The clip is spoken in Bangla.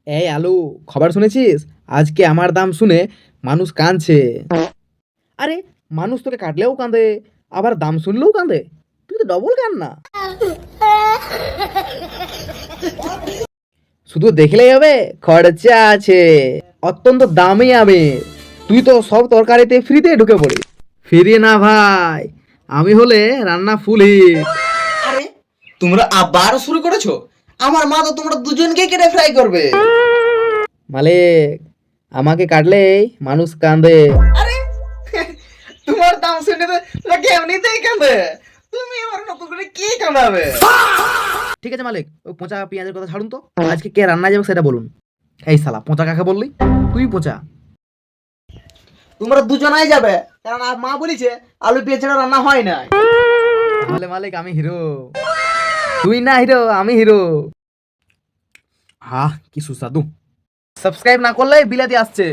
এই আলু, খবর শুনেছিস? আজকে আমার দাম শুনে মানুষ কাঁদছে। আরে, মানুষ তোকে কাটলেও কাঁদে, আবার দাম শুনলেও কাঁদে। তুই তো ডবল কান না। শুধু দেখলেই হবে? খরচা আছে, অত্যন্ত দামি আমি। তুই তো সব তরকারিতে ফ্রিতে ঢুকে পড়িস। ফ্রি না ভাই, আমি হলে রান্না ফুল হিট। আরে তোমরা আবার শুরু করেছো? আমার মা তো তোমরা দুজনকে কেটে ফ্রাই করবে। মালিক, আমাকে কাটলেই মানুষ কাঁদে। আরে তোমার দাম শুনে তো লোকে এমনিতেই কাঁদে, তুমি আমার মতো করে কি কাঁদাবে? ঠিক আছে মালিক, ওই পচা পেঁয়াজের কথা ছাড়ুন তো। আজকে কে রান্না যাবে সেটা বলুন। এই শালা, পচা কাকে বললি? তুই পচা। তোমরা দুজনাই যাবে, কারণ মা বলেছে আলু পেঁয়াজ ছাড়া রান্না হয় না। তাহলে মালিক আমি হিরো। তুই না হিরো, আমি হিরো। হা, কি সুস্বাদু। সাবস্ক্রাইব না করলে বিলাতি আসছে।